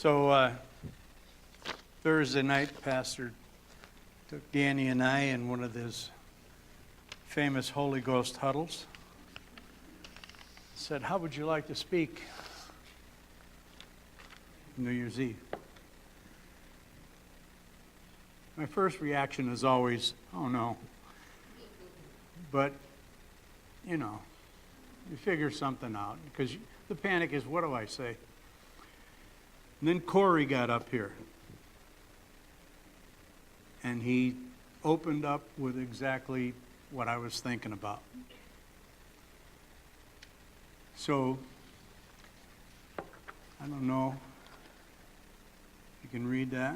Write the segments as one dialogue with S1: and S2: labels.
S1: So Thursday night, Pastor took Danny and I in one of his famous Holy Ghost huddles. Said, "How would you like to speak New Year's Eve?" My first reaction is always, "Oh no." But, you figure something out. Because the panic is, what do I say? And then Corey got up here. And he opened up with exactly what I was thinking about. So, I don't know. You can read that.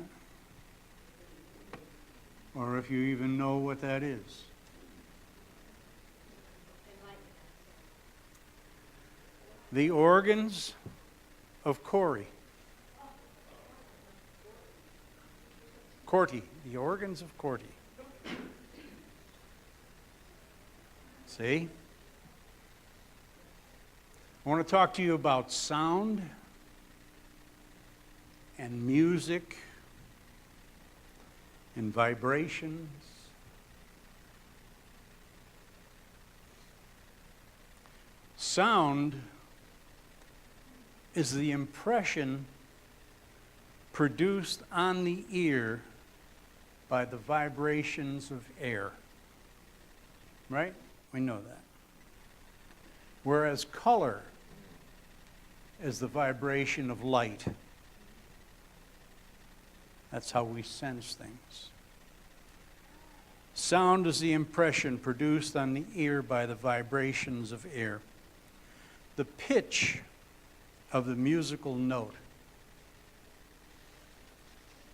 S1: Or if you even know what that is. The organs of Corey. Corty, the organs of Corty. See? I want to talk to you about sound and music and vibrations. Sound is the impression produced on the ear by the vibrations of air. Right? We know that. Whereas color is the vibration of light. That's how we sense things. Sound is the impression produced on the ear by the vibrations of air. The pitch of the musical note.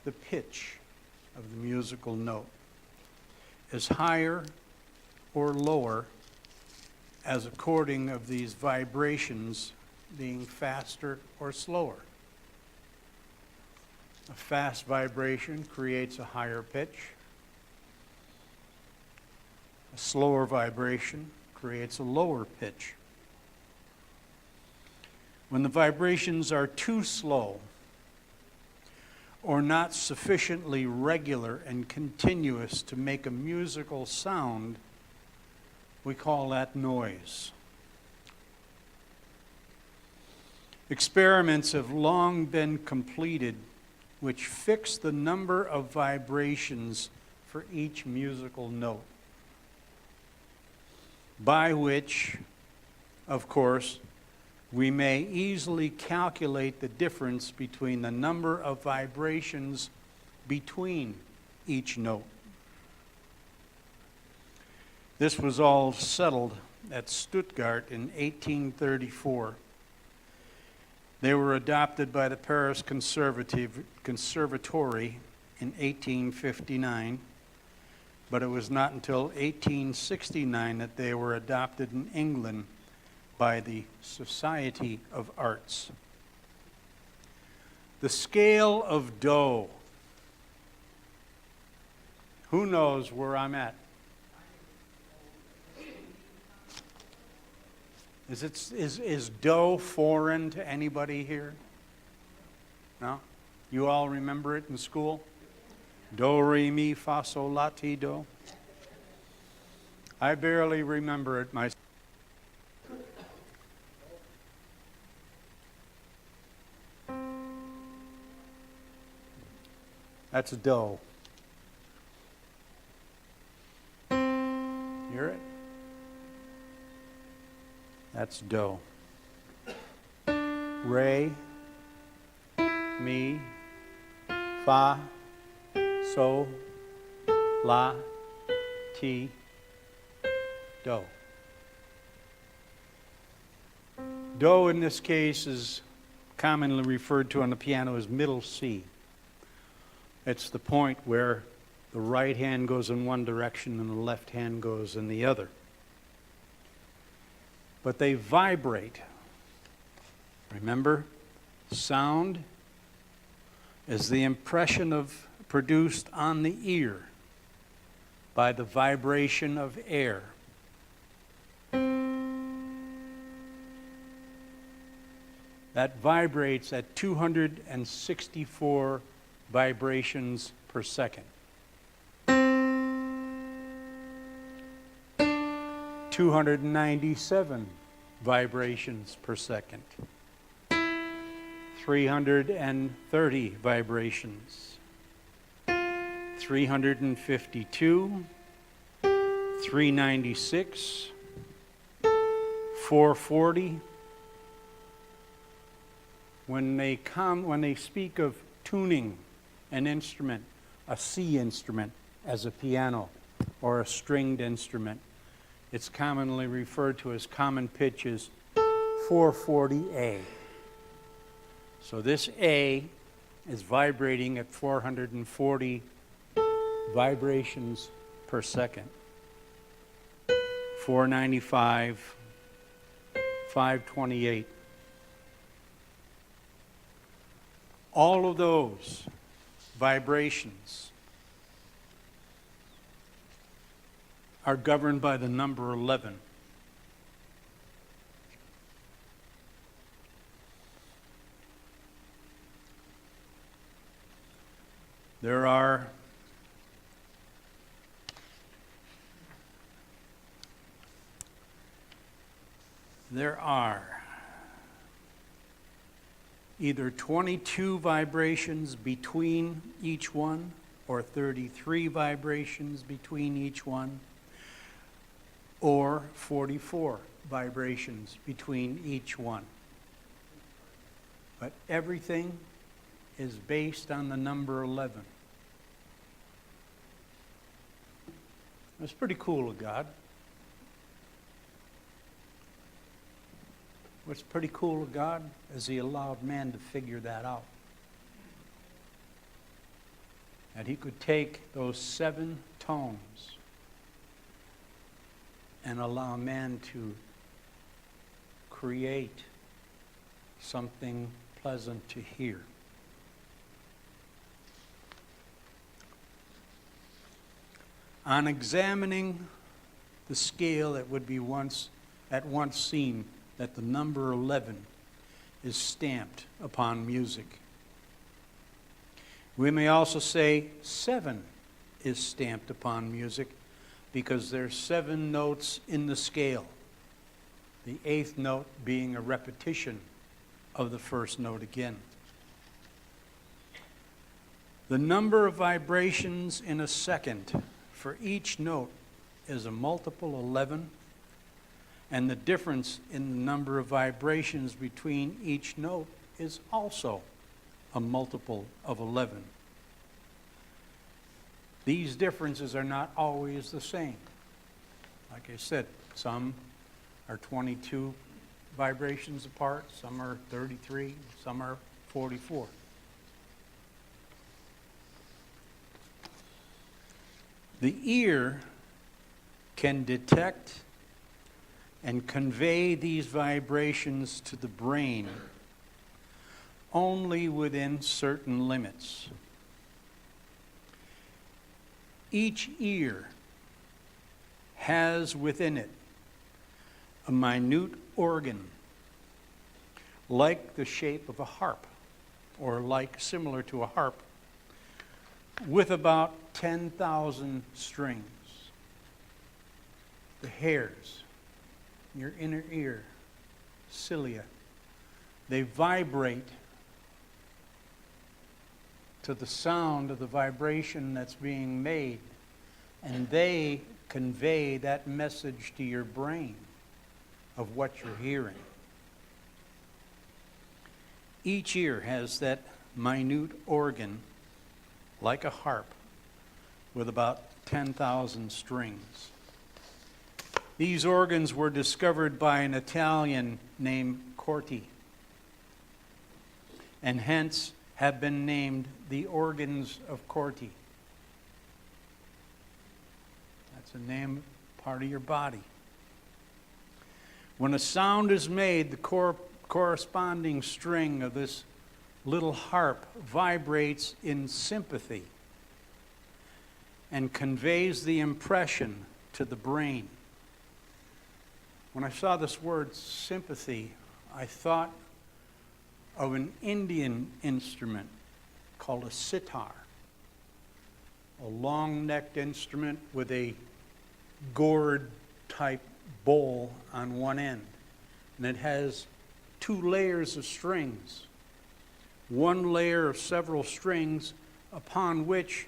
S1: The pitch of the musical note is higher or lower as according of these vibrations being faster or slower. A fast vibration creates a higher pitch. A slower vibration creates a lower pitch. When the vibrations are too slow or not sufficiently regular and continuous to make a musical sound, we call that noise. Experiments have long been completed which fix the number of vibrations for each musical note, by which, of course, we may easily calculate the difference between the number of vibrations between each note. This was all settled at Stuttgart in 1834. They were adopted by the Paris Conservatory in 1859, but it was not until 1869 that they were adopted in England by the Society of Arts. The scale of Do. Who knows where I'm at? Is Do foreign to anybody here? No? You all remember it in school? Do, re, mi, fa, sol, la, ti, do. I barely remember it myself. That's Do. Hear it? That's Do. Re, mi, fa, sol, la, ti, do. Do in this case is commonly referred to on the piano as middle C. It's the point where the right hand goes in one direction and the left hand goes in the other. But they vibrate. Remember, sound is the impression produced on the ear by the vibration of air. that vibrates at 264 vibrations per second. 297 vibrations per second. 330 vibrations. 352. 396. 440. When they speak of tuning an instrument, a C instrument, as a piano or a stringed instrument, it's commonly referred to as common pitch as 440A. So this A is vibrating at 440 vibrations per second. 495, 528. All of those vibrations are governed by the number 11. There are either 22 vibrations between each one or 33 vibrations between each one, or 44 vibrations between each one. But everything is based on the number 11. That's pretty cool of God. What's pretty cool of God is He allowed man to figure that out. And He could take those 7 tones and allow man to create something pleasant to hear. On examining the scale, it would be at once seen that the number 11 is stamped upon music. We may also say 7 is stamped upon music because there's 7 notes in the scale, the 8th note being a repetition of the first note again. The number of vibrations in a second for each note is a multiple 11, and the difference in the number of vibrations between each note is also a multiple of 11. These differences are not always the same. Like I said, some are 22 vibrations apart, some are 33, some are 44. The ear can detect and convey these vibrations to the brain only within certain limits. Each ear has within it a minute organ like the shape of a harp, or similar to a harp, with about 10,000 strings. The hairs, your inner ear, cilia, they vibrate to the sound of the vibration that's being made, and they convey that message to your brain of what you're hearing. Each ear has that minute organ like a harp with about 10,000 strings. These organs were discovered by an Italian named Corti, and hence have been named the organs of Corti. That's a name, part of your body. When a sound is made, the corresponding string of this little harp vibrates in sympathy and conveys the impression to the brain. When I saw this word sympathy, I thought of an Indian instrument called a sitar, a long-necked instrument with a gourd-type bowl on one end. And it has 2 layers of strings. One layer of several strings upon which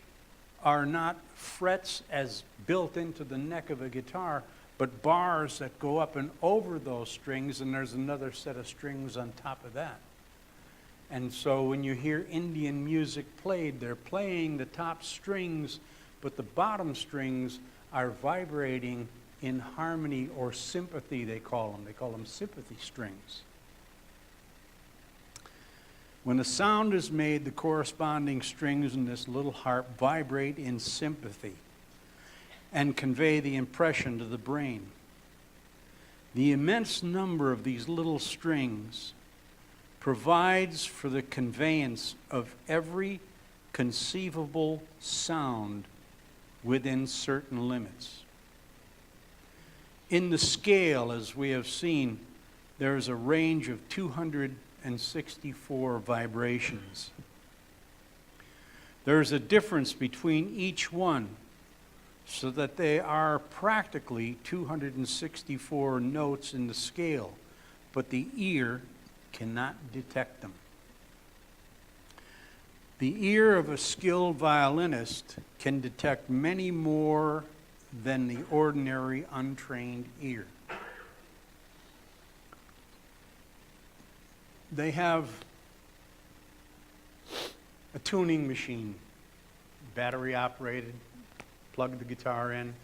S1: are not frets as built into the neck of a guitar, but bars that go up and over those strings, and there's another set of strings on top of that. And so when you hear Indian music played, they're playing the top strings, but the bottom strings are vibrating in harmony or sympathy, they call them. They call them sympathy strings. When a sound is made, the corresponding strings in this little harp vibrate in sympathy and convey the impression to the brain. The immense number of these little strings provides for the conveyance of every conceivable sound within certain limits. In the scale, as we have seen, there is a range of 264 vibrations. There is a difference between each one, so that they are practically 264 notes in the scale, but the ear cannot detect them. The ear of a skilled violinist can detect many more than the ordinary untrained ear. They have a tuning machine, battery operated, plug the guitar in.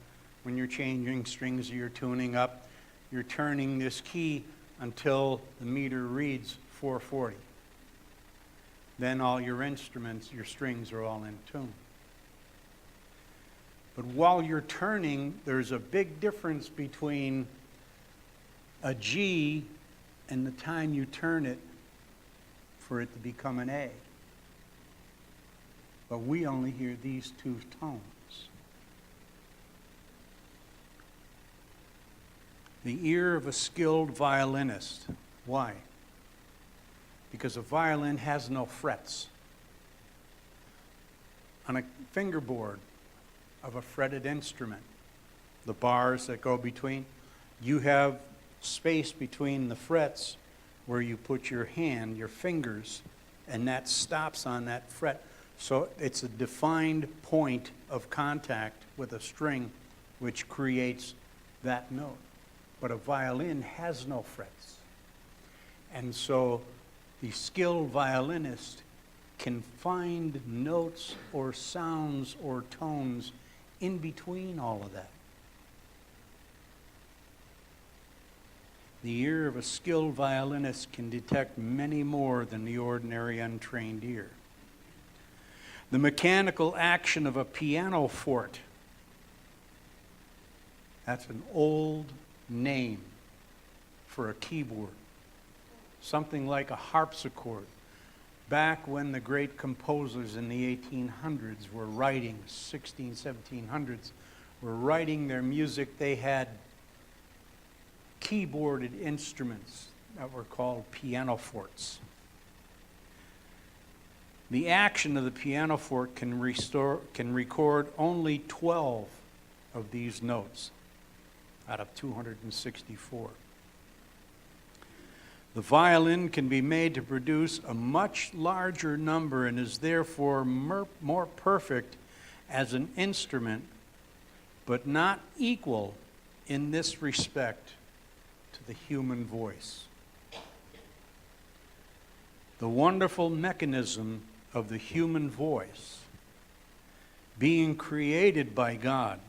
S1: When you're changing strings, you're tuning up, you're turning this key until the meter reads 440. Then all your instruments, your strings are all in tune. But while you're turning, there's a big difference between a G and the time you turn it for it to become an A. But we only hear these 2 tones. The ear of a skilled violinist. Why? Because a violin has no frets. On a fingerboard of a fretted instrument, the bars that go between, you have space between the frets where you put your hand, your fingers, and that stops on that fret. So it's a defined point of contact with a string which creates that note. But a violin has no frets. And so the skilled violinist can find notes or sounds or tones in between all of that. The ear of a skilled violinist can detect many more than the ordinary untrained ear. The mechanical action of a pianoforte, that's an old name for a keyboard. Something like a harpsichord. Back when the great composers in the 1800s were writing, 1700s, were writing their music, they had keyboarded instruments that were called pianofortes. The action of the pianoforte can record only 12 of these notes out of 264. The violin can be made to produce a much larger number and is therefore more perfect as an instrument, but not equal in this respect to the human voice. The wonderful mechanism of the human voice, being created by God,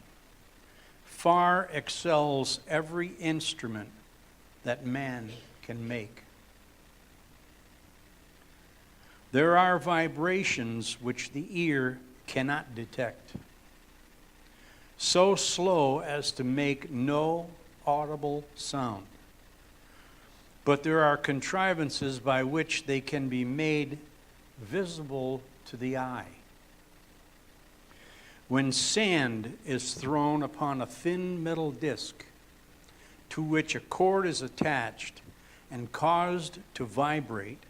S1: far excels every instrument that man can make. There are vibrations which the ear cannot detect, so slow as to make no audible sound. But there are contrivances by which they can be made visible to the eye. When sand is thrown upon a thin metal disc to which a cord is attached and caused to vibrate,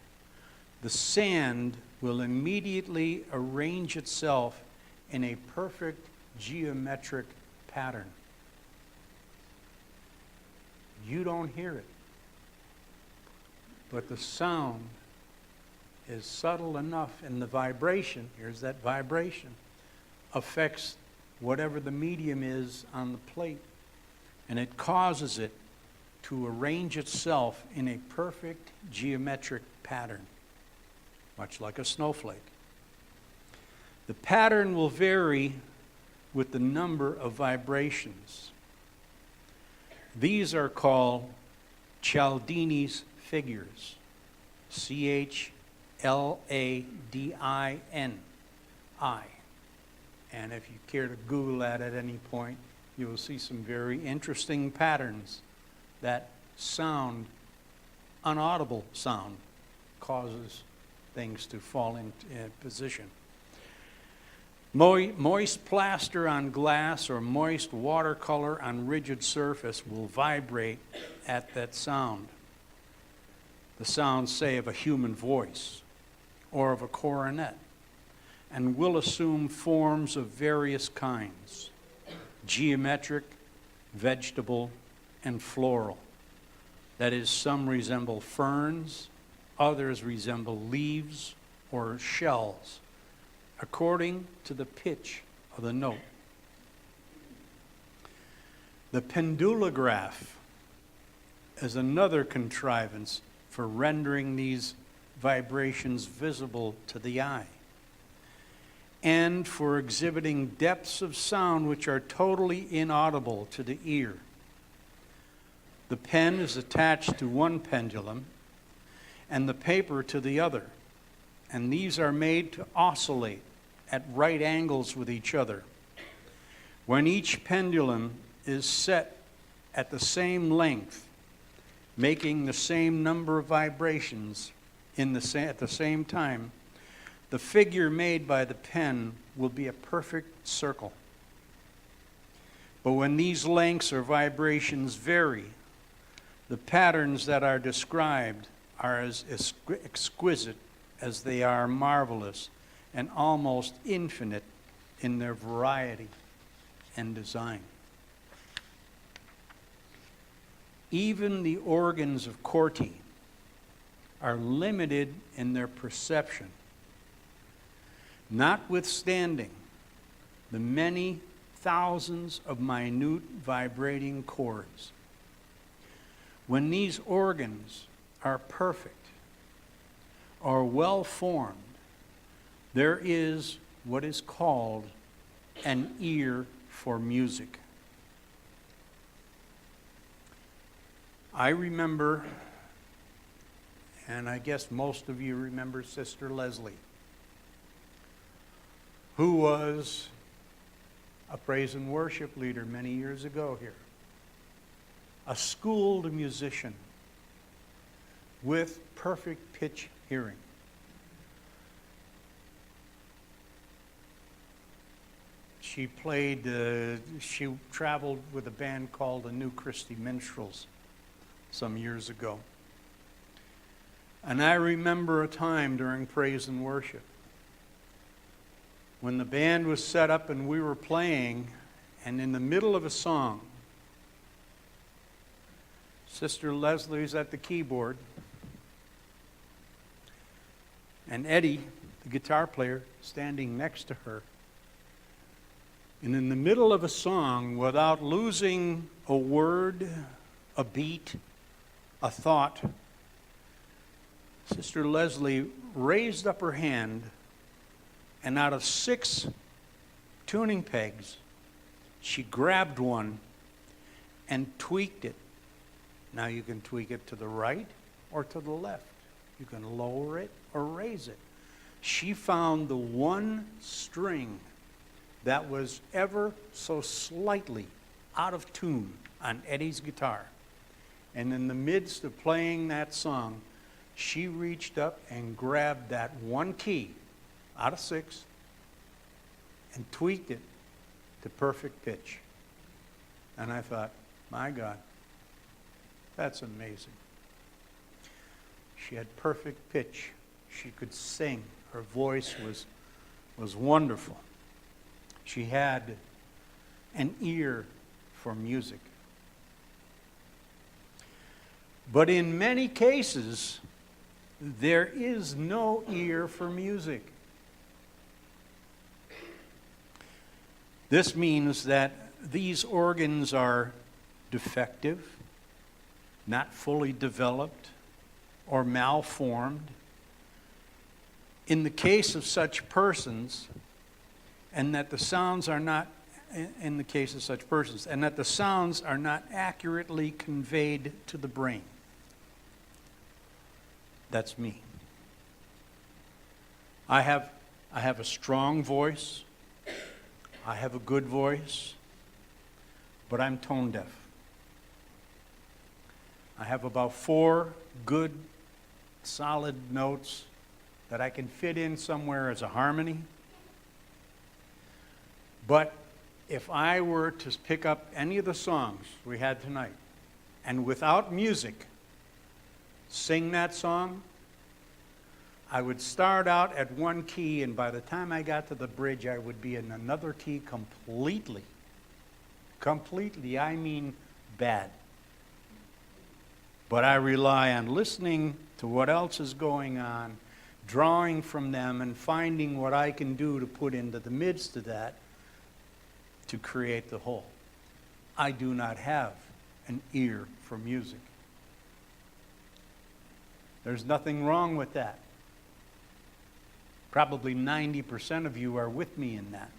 S1: the sand will immediately arrange itself in a perfect geometric pattern. You don't hear it, but the sound is subtle enough, and the vibration, here's that vibration, affects whatever the medium is on the plate, and it causes it to arrange itself in a perfect geometric pattern, much like a snowflake. The pattern will vary with the number of vibrations. These are called Cialdini's figures, Chladini. And if you care to Google that at any point, you will see some very interesting patterns that sound, unaudible sound, causes things to fall into position. Moist plaster on glass or moist watercolor on rigid surface will vibrate at that sound. The sound, say, of a human voice or of a coronet, and will assume forms of various kinds: geometric, vegetable, and floral. That is, some resemble ferns, others resemble leaves or shells, according to the pitch of the note. The pendulograph is another contrivance for rendering these vibrations visible to the eye, and for exhibiting depths of sound which are totally inaudible to the ear. The pen is attached to one pendulum and the paper to the other, and these are made to oscillate at right angles with each other. When each pendulum is set at the same length, making the same number of vibrations at the same time, the figure made by the pen will be a perfect circle. But when these lengths or vibrations vary, the patterns that are described are as exquisite as they are marvelous, and almost infinite in their variety and design. Even the organs of Corti are limited in their perception, notwithstanding the many thousands of minute vibrating chords. When these organs are perfect or well formed, there is what is called an ear for music. I remember, and I guess most of you remember, Sister Leslie, who was a praise and worship leader many years ago here, a schooled musician with perfect pitch hearing. She traveled with a band called the New Christy Minstrels some years ago. And I remember a time during praise and worship when the band was set up and we were playing, and in the middle of a song, Sister Leslie's at the keyboard, and Eddie, the guitar player, standing next to her. And in the middle of a song, without losing a word, a beat, a thought, Sister Leslie raised up her hand, and out of 6 tuning pegs, she grabbed one and tweaked it. Now you can tweak it to the right or to the left. You can lower it or raise it. She found the one string that was ever so slightly out of tune on Eddie's guitar. And in the midst of playing that song, she reached up and grabbed that one key out of 6 and tweaked it to perfect pitch. And I thought, my God, that's amazing. She had perfect pitch. She could sing. Her voice was wonderful. She had an ear for music. But in many cases, there is no ear for music. This means that these organs are defective, not fully developed, or malformed. In the case of such persons, and that the sounds are not accurately conveyed to the brain. That's me. I have a strong voice. I have a good voice, but I'm tone deaf. I have about 4 good, solid notes that I can fit in somewhere as a harmony. But if I were to pick up any of the songs we had tonight, and without music, sing that song, I would start out at one key, and by the time I got to the bridge, I would be in another key completely. Completely, I mean bad. But I rely on listening to what else is going on, drawing from them, and finding what I can do to put into the midst of that to create the whole. I do not have an ear for music. There's nothing wrong with that. Probably 90% of you are with me in that.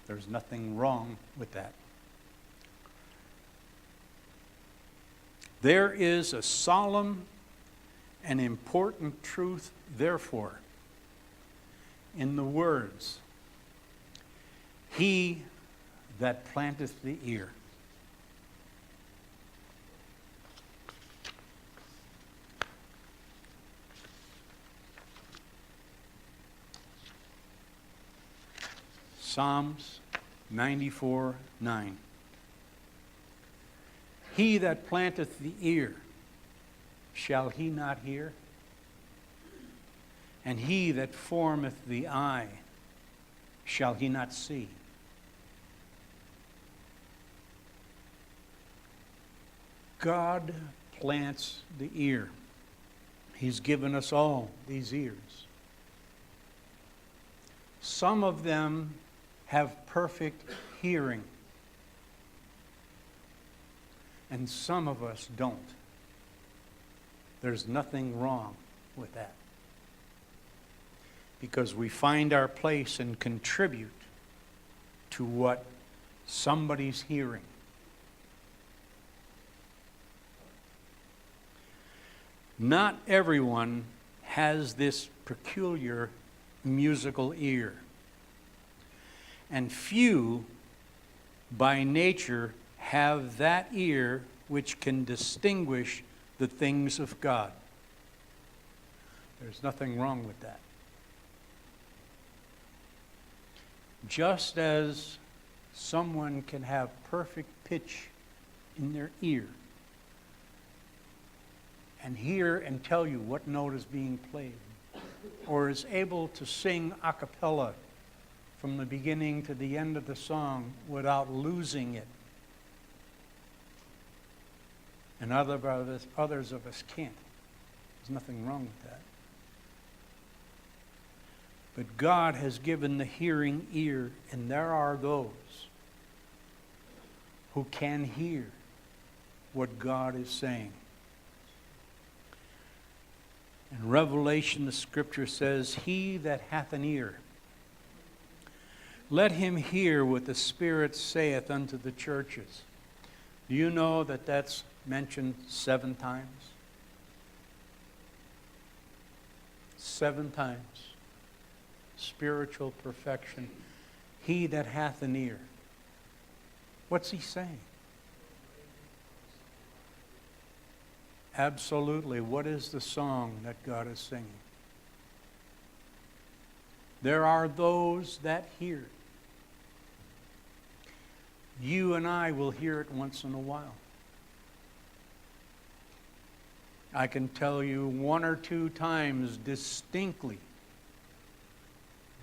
S1: There's nothing wrong with that. There is a solemn and important truth, therefore, in the words, "He that planteth the ear." Psalms 94:9. He that planteth the ear, shall he not hear? And he that formeth the eye, shall he not see? God plants the ear. He's given us all these ears. Some of them have perfect hearing, and some of us don't. There's nothing wrong with that, because we find our place and contribute to what somebody's hearing. Not everyone has this peculiar musical ear, and few by nature have that ear which can distinguish the things of God. There's nothing wrong with that. Just as someone can have perfect pitch in their ear and hear and tell you what note is being played, or is able to sing a cappella from the beginning to the end of the song without losing it, and others of us can't. There's nothing wrong with that. But God has given the hearing ear, and there are those who can hear what God is saying. In Revelation, the scripture says, "He that hath an ear, let him hear what the Spirit saith unto the churches." Do you know that that's mentioned 7 times? 7 times. Spiritual perfection. He that hath an ear. What's he saying? Absolutely. What is the song that God is singing? There are those that hear. You and I will hear it once in a while. I can tell you 1 or 2 times distinctly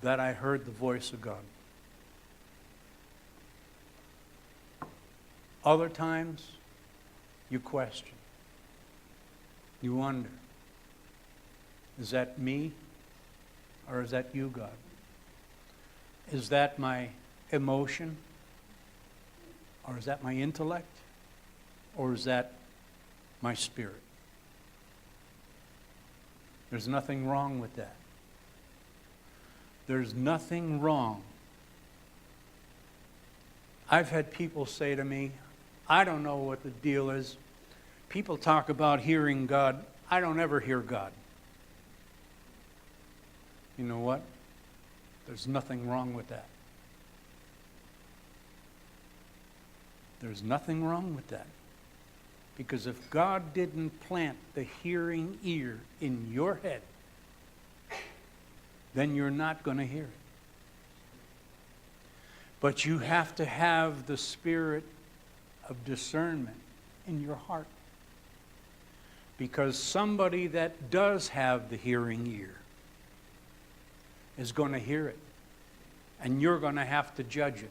S1: that I heard the voice of God. Other times, you question. You wonder, is that me or is that you, God? Is that my emotion or is that my intellect or is that my spirit? There's nothing wrong with that. There's nothing wrong. I've had people say to me, I don't know what the deal is. People talk about hearing God. I don't ever hear God. You know what? There's nothing wrong with that. There's nothing wrong with that. Because if God didn't plant the hearing ear in your head, then you're not going to hear it. But you have to have the spirit of discernment in your heart. Because somebody that does have the hearing ear is going to hear it. And you're going to have to judge it.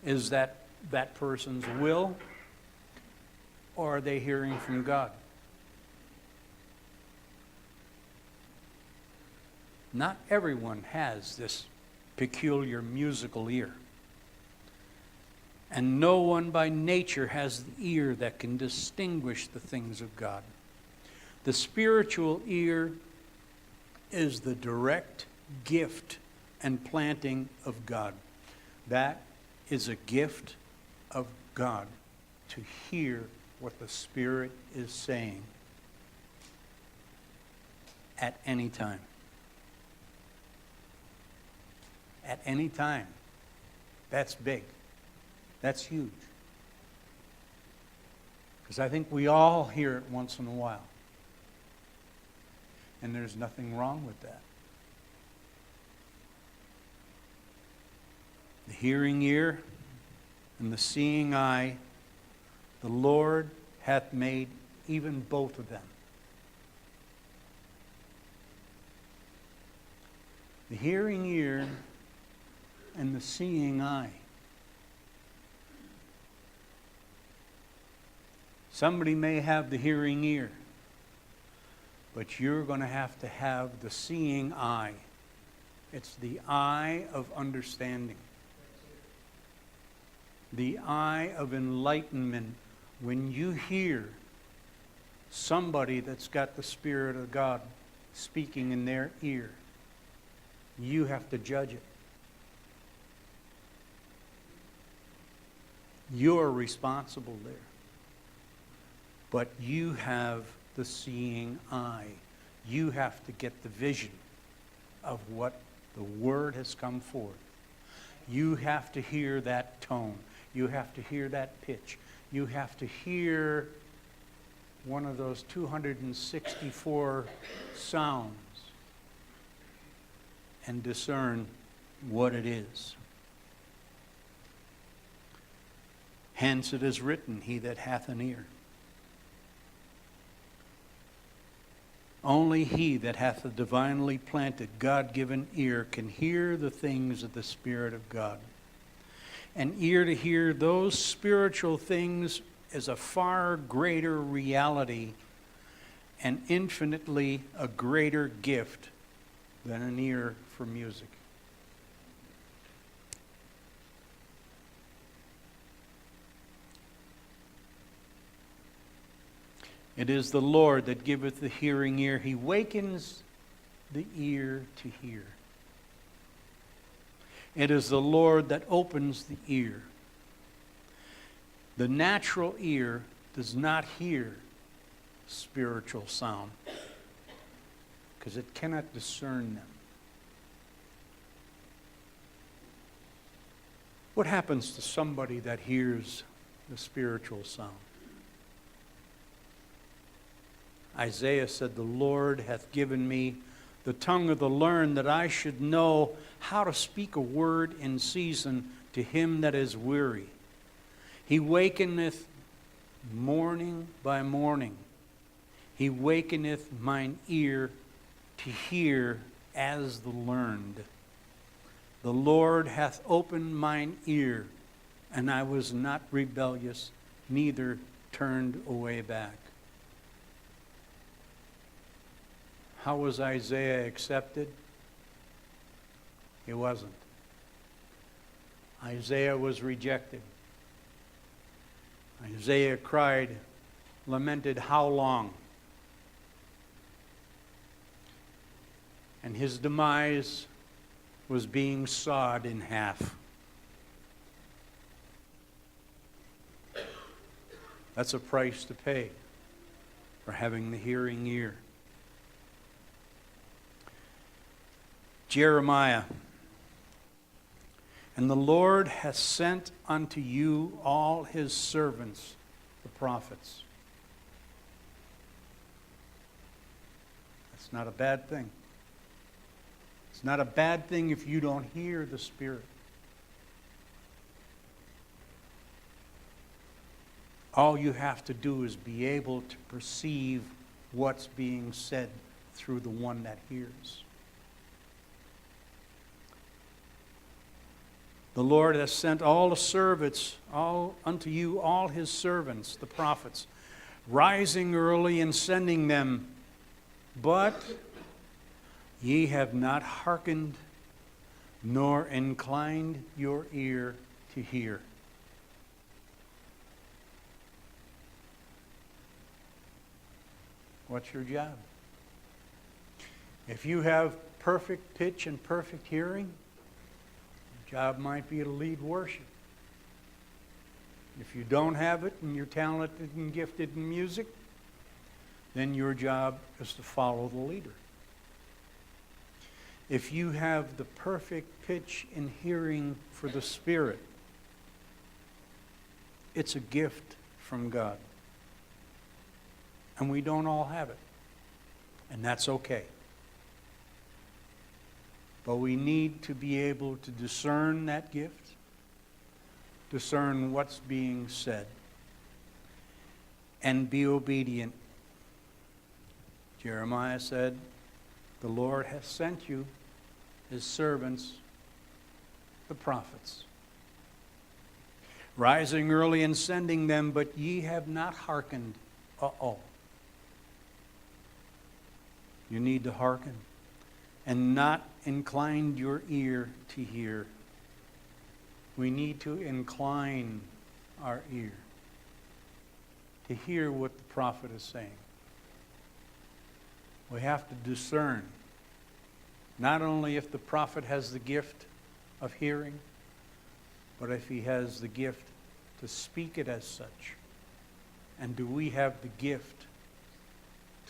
S1: Is that person's will? Or are they hearing from God? Not everyone has this peculiar musical ear. And no one by nature has the ear that can distinguish the things of God. The spiritual ear is the direct gift and planting of God. That is a gift of God, to hear what the Spirit is saying at any time. At any time. That's big. That's huge. Because I think we all hear it once in a while. And there's nothing wrong with that. The hearing ear and the seeing eye, the Lord hath made even both of them. The hearing ear and the seeing eye. Somebody may have the hearing ear, but you're going to have the seeing eye. It's the eye of understanding. The eye of enlightenment. When you hear somebody that's got the Spirit of God speaking in their ear, you have to judge it. You're responsible there. But you have the seeing eye. You have to get the vision of what the Word has come forth. You have to hear that tone. You have to hear that pitch. You have to hear one of those 264 sounds and discern what it is. Hence it is written, he that hath an ear. Only he that hath a divinely planted, God-given ear can hear the things of the Spirit of God. An ear to hear those spiritual things is a far greater reality and infinitely a greater gift than an ear for music. It is the Lord that giveth the hearing ear. He wakens the ear to hear. It is the Lord that opens the ear. The natural ear does not hear spiritual sound because it cannot discern them. What happens to somebody that hears the spiritual sound? Isaiah said, the Lord hath given me the tongue of the learned, that I should know how to speak a word in season to him that is weary. He wakeneth morning by morning. He wakeneth mine ear to hear as the learned. The Lord hath opened mine ear, and I was not rebellious, neither turned away back. How was Isaiah accepted? He wasn't. Isaiah was rejected. Isaiah cried, lamented, how long? And his demise was being sawed in half. That's a price to pay for having the hearing ear. Jeremiah, and the Lord hath sent unto you all his servants, the prophets. That's not a bad thing. It's not a bad thing if you don't hear the Spirit. All you have to do is be able to perceive what's being said through the one that hears. The Lord hath sent all the servants, all unto you, all his servants, the prophets, rising early and sending them. But ye have not hearkened, nor inclined your ear to hear. What's your job? If you have perfect pitch and perfect hearing, your job might be to lead worship. If you don't have it and you're talented and gifted in music, then your job is to follow the leader. If you have the perfect pitch and hearing for the Spirit, it's a gift from God. And we don't all have it. And that's okay. But we need to be able to discern that gift, discern what's being said, and be obedient. Jeremiah said, the Lord hath sent you his servants, the prophets, rising early and sending them, but ye have not hearkened. You need to hearken and not incline your ear to hear. We need to incline our ear to hear what the prophet is saying. We have to discern not only if the prophet has the gift of hearing, but if he has the gift to speak it as such. And do we have the gift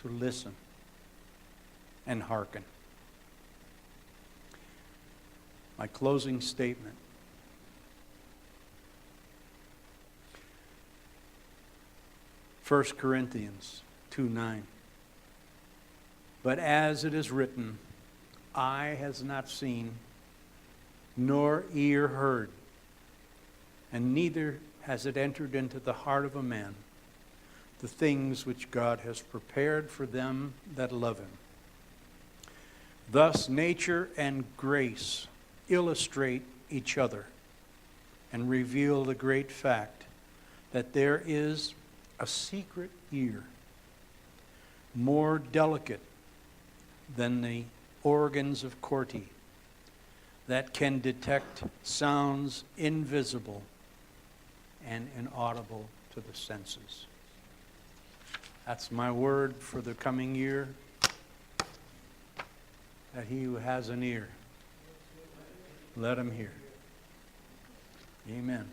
S1: to listen and hearken? My closing statement. First Corinthians 2:9. But as it is written, eye has not seen, nor ear heard, and neither has it entered into the heart of a man, the things which God has prepared for them that love him. Thus nature and grace illustrate each other and reveal the great fact that there is a secret ear, more delicate than the organs of Corti, that can detect sounds invisible and inaudible to the senses. That's my word for the coming year, that he who has an ear, let him hear. Amen.